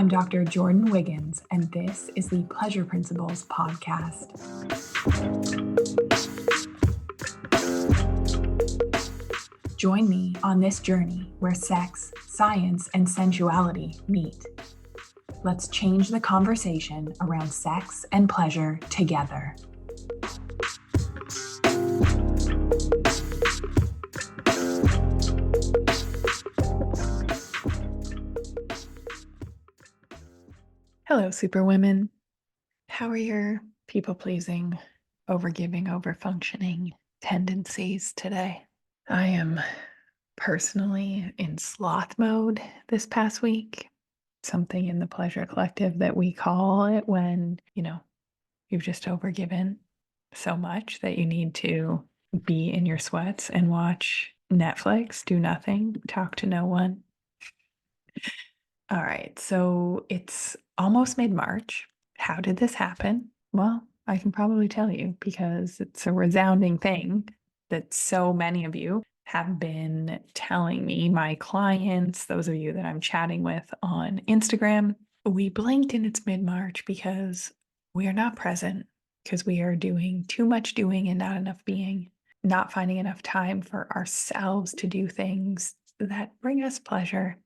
I'm Dr. Jordin Wiggins, and this is the Pleasure Principles podcast. Join me on this journey where sex, science, and sensuality meet. Let's change the conversation around sex and pleasure together. Hello, Superwomen. How are your people-pleasing, overgiving, overfunctioning tendencies today? I am personally in sloth mode this past week. Something in the Pleasure Collective that we call it when, you've just overgiven so much that you need to be in your sweats and watch Netflix, do nothing, talk to no one. All right, so it's almost mid-March. How did this happen? Well, I can probably tell you because it's a resounding thing that so many of you have been telling me, my clients, those of you that I'm chatting with on Instagram. We blinked and it's mid-March because we are not present, because we are doing too much doing and not enough being, not finding enough time for ourselves to do things that bring us pleasure.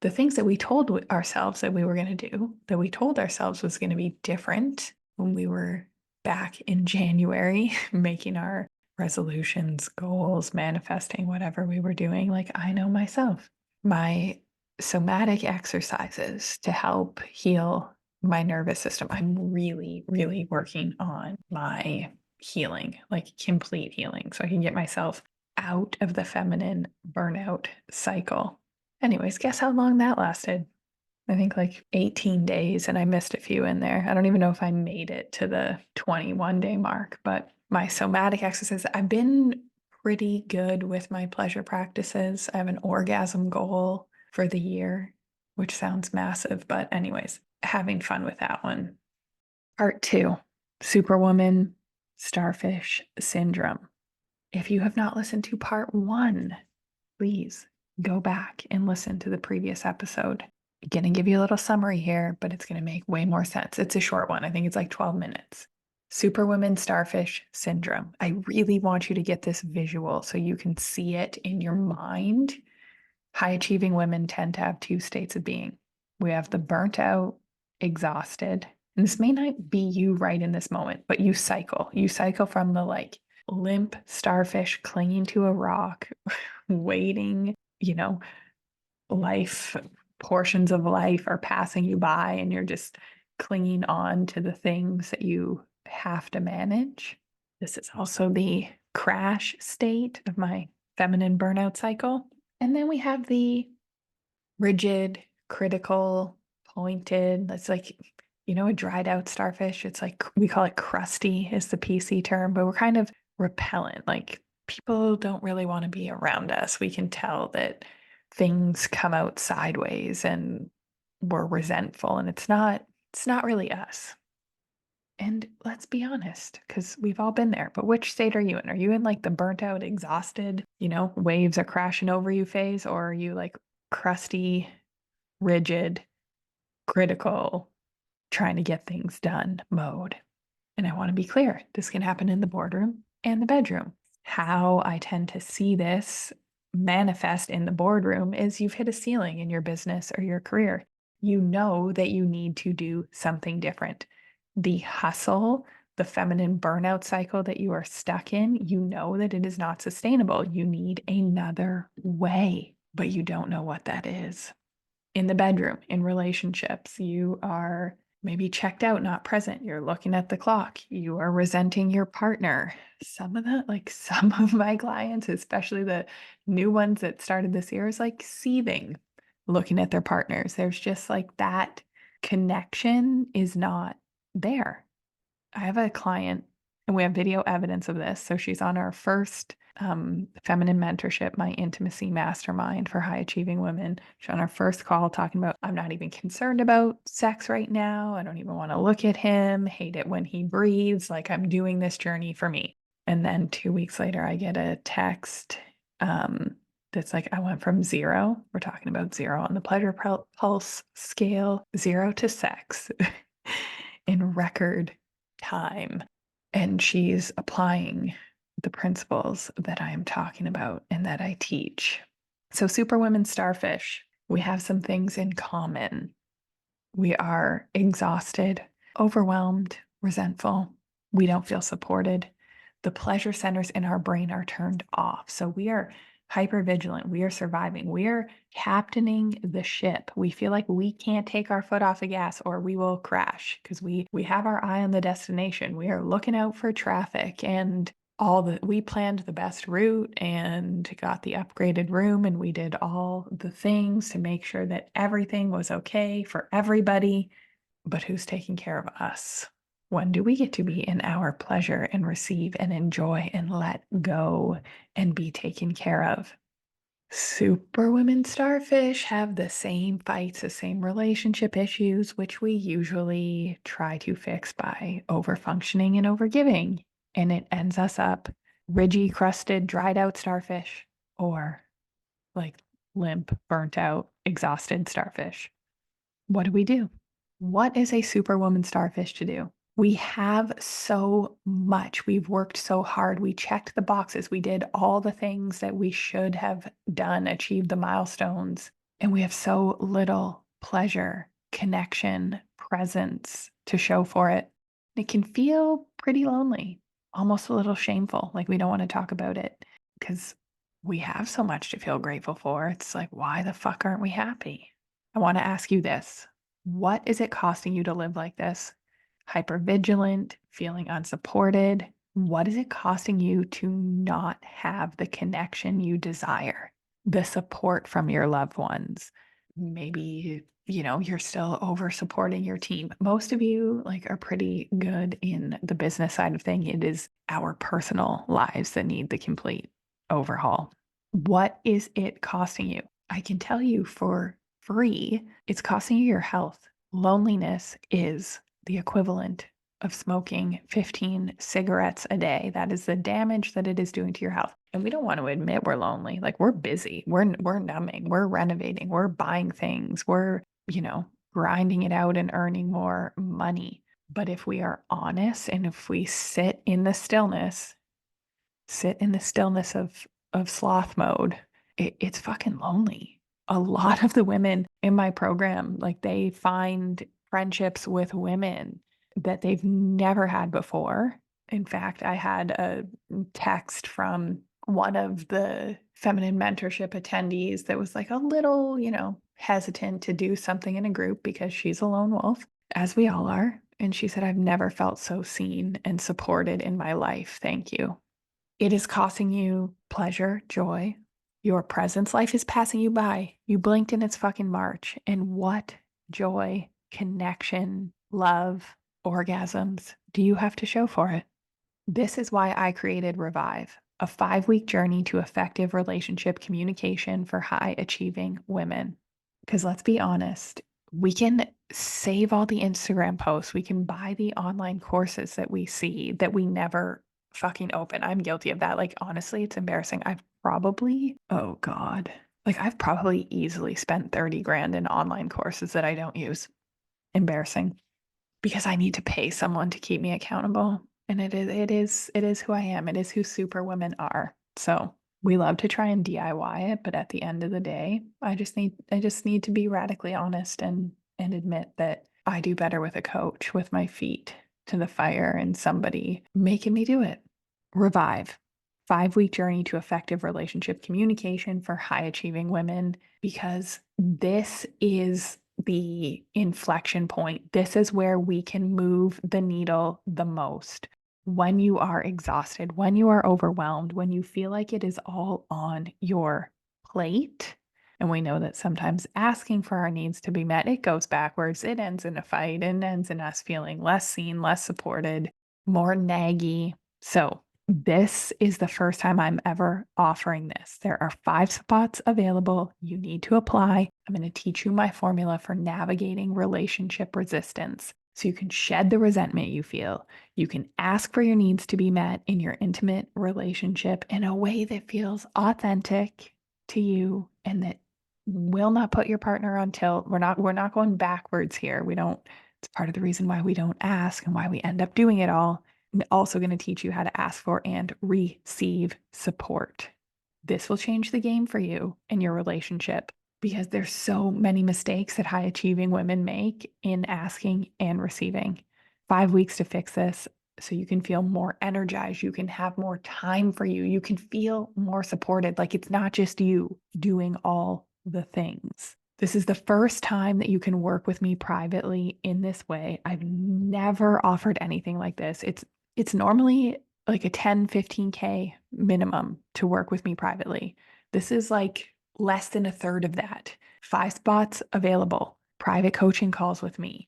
The things that we told ourselves that we were going to do, that we told ourselves was going to be different when we were back in January, making our resolutions, goals, manifesting whatever we were doing. Like, I know myself, my somatic exercises to help heal my nervous system. I'm really, really working on my healing, like complete healing, so I can get myself out of the feminine burnout cycle. Anyways, guess how long that lasted? I think like 18 days, and I missed a few in there. I don't even know if I made it to the 21-day mark, but my somatic exercises, I've been pretty good with my pleasure practices. I have an orgasm goal for the year, which sounds massive, but anyways, having fun with that one. Part 2, Superwoman Starfish Syndrome. If you have not listened to part 1, please go back and listen to the previous episode. I'm going to give you a little summary here, but it's going to make way more sense. It's a short one. I think it's like 12 minutes. Superwoman Starfish Syndrome. I really want you to get this visual so you can see it in your mind. High achieving women tend to have 2 states of being. We have the burnt out, exhausted, and this may not be you right in this moment, but you cycle. You cycle from the limp starfish clinging to a rock, waiting, life, portions of life are passing you by and you're just clinging on to the things that you have to manage. This is also the crash state of my feminine burnout cycle. And then we have the rigid, critical, pointed. That's like, a dried out starfish. It's like, we call it crusty is the PC term, but we're kind of repellent. Like, people don't really want to be around us. We can tell that things come out sideways and we're resentful, and it's not really us. And let's be honest, because we've all been there, but which state are you in? Are you in like the burnt out, exhausted, waves are crashing over you phase, or are you like crusty, rigid, critical, trying to get things done mode? And I want to be clear, this can happen in the boardroom and the bedroom. How I tend to see this manifest in the boardroom is you've hit a ceiling in your business or your career. You know that you need to do something different. The hustle, the feminine burnout cycle that you are stuck in, you know that it is not sustainable. You need another way, but you don't know what that is. In the bedroom, in relationships, you are maybe checked out, not present. You're looking at the clock. You are resenting your partner. Some of my clients, especially the new ones that started this year, is like seething, looking at their partners. There's just like that connection is not there. I have a client, and we have video evidence of this. So she's on our first feminine mentorship, my intimacy mastermind for high achieving women. She's on our first call talking about, I'm not even concerned about sex right now. I don't even want to look at him, hate it when he breathes. Like, I'm doing this journey for me. And then 2 weeks later, I get a text that's like I went from zero, we're talking about zero on the pulse scale, zero to sex in record time. And she's applying the principles that I am talking about and that I teach. So, Superwoman Starfish, we have some things in common. We are exhausted, overwhelmed, resentful. We don't feel supported. The pleasure centers in our brain are turned off. So we are hyper vigilant. We are surviving. We are captaining the ship. We feel like we can't take our foot off the gas or we will crash because we have our eye on the destination. We are looking out for traffic and we planned the best route and got the upgraded room and we did all the things to make sure that everything was okay for everybody. But who's taking care of us? When do we get to be in our pleasure and receive and enjoy and let go and be taken care of? Superwomen starfish have the same fights, the same relationship issues, which we usually try to fix by overfunctioning and overgiving. And it ends us up ridgy, crusted, dried out starfish, or like limp, burnt out, exhausted starfish. What do we do? What is a superwoman starfish to do? We have so much. We've worked so hard. We checked the boxes. We did all the things that we should have done, achieved the milestones. And we have so little pleasure, connection, presence to show for it. It can feel pretty lonely, almost a little shameful. Like we don't want to talk about it because we have so much to feel grateful for. It's like, why the fuck aren't we happy? I want to ask you this. What is it costing you to live like this? Hypervigilant, feeling unsupported. What is it costing you to not have the connection you desire, the support from your loved ones? Maybe, you're still over supporting your team. Most of you are pretty good in the business side of thing. It is our personal lives that need the complete overhaul. What is it costing you? I can tell you for free, it's costing you your health. Loneliness is the equivalent of smoking 15 cigarettes a day. That is the damage that it is doing to your health. And we don't want to admit we're lonely. Like we're busy. We're numbing. We're renovating. We're buying things. We're, grinding it out and earning more money. But if we are honest and if we sit in the stillness of sloth mode, it's fucking lonely. A lot of the women in my program, they find friendships with women that they've never had before. In fact, I had a text from one of the feminine mentorship attendees that was a little, hesitant to do something in a group because she's a lone wolf, as we all are. And she said, I've never felt so seen and supported in my life. Thank you. It is costing you pleasure, joy. Your presence, life is passing you by. You blinked and it's fucking March. And what joy, connection, love, orgasms do you have to show for it? This is why I created Revive, a 5-week journey to effective relationship communication for high achieving women. Because let's be honest, we can save all the Instagram posts. We can buy the online courses that we see that we never fucking open. I'm guilty of that. Honestly, it's embarrassing. Oh God, I've probably easily spent 30 grand in online courses that I don't use. Embarrassing because I need to pay someone to keep me accountable. And it is who I am. It is who superwomen are. So we love to try and DIY it, but at the end of the day, I just need to be radically honest and admit that I do better with a coach, with my feet to the fire and somebody making me do it. Revive. 5-week journey to effective relationship communication for high achieving women, because this is the inflection point. This is where we can move the needle the most. When you are exhausted, when you are overwhelmed, when you feel like it is all on your plate. And we know that sometimes asking for our needs to be met, it goes backwards. It ends in a fight and ends in us feeling less seen, less supported, more naggy. So this is the first time I'm ever offering this. There are 5 spots available. You need to apply. I'm going to teach you my formula for navigating relationship resistance so you can shed the resentment you feel. You can ask for your needs to be met in your intimate relationship in a way that feels authentic to you and that will not put your partner on tilt. We're not going backwards here. It's part of the reason why we don't ask and why we end up doing it all. I'm also going to teach you how to ask for and receive support. This will change the game for you and your relationship because there's so many mistakes that high achieving women make in asking and receiving. 5 weeks to fix this so you can feel more energized. You can have more time for you. You can feel more supported. Like it's not just you doing all the things. This is the first time that you can work with me privately in this way. I've never offered anything like this. It's normally like a 10, 15K minimum to work with me privately. This is like less than a third of that. 5 spots available, private coaching calls with me,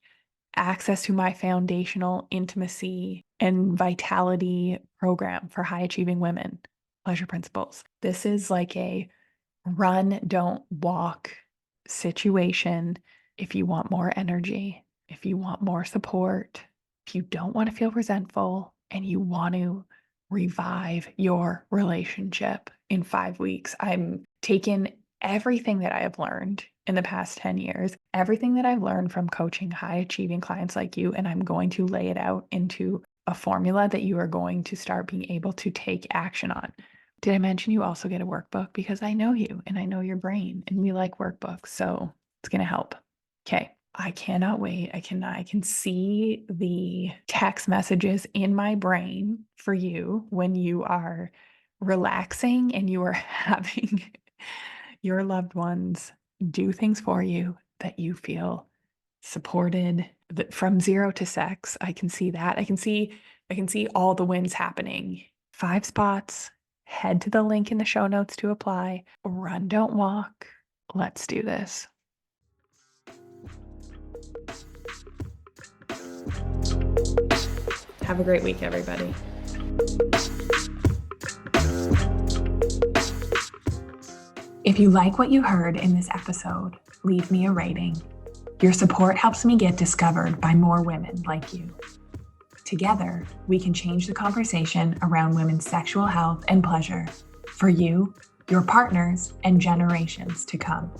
access to my foundational intimacy and vitality program for high achieving women, pleasure principles. This is like a run, don't walk situation. If you want more energy, if you want more support, if you don't want to feel resentful and you want to revive your relationship in 5 weeks, I'm taking everything that I have learned in the past 10 years, everything that I've learned from coaching high achieving clients like you, and I'm going to lay it out into a formula that you are going to start being able to take action on. Did I mention you also get a workbook? Because I know you and I know your brain and we like workbooks. So it's going to help. Okay. I cannot wait. I can see the text messages in my brain for you when you are relaxing and you are having your loved ones do things for you that you feel supported. That from zero to sex, I can see that. I can see all the wins happening. 5 spots. Head to the link in the show notes to apply. Run, don't walk. Let's do this. Have a great week, everybody. If you like what you heard in this episode, leave me a rating. Your support helps me get discovered by more women like you. Together, we can change the conversation around women's sexual health and pleasure for you, your partners, and generations to come.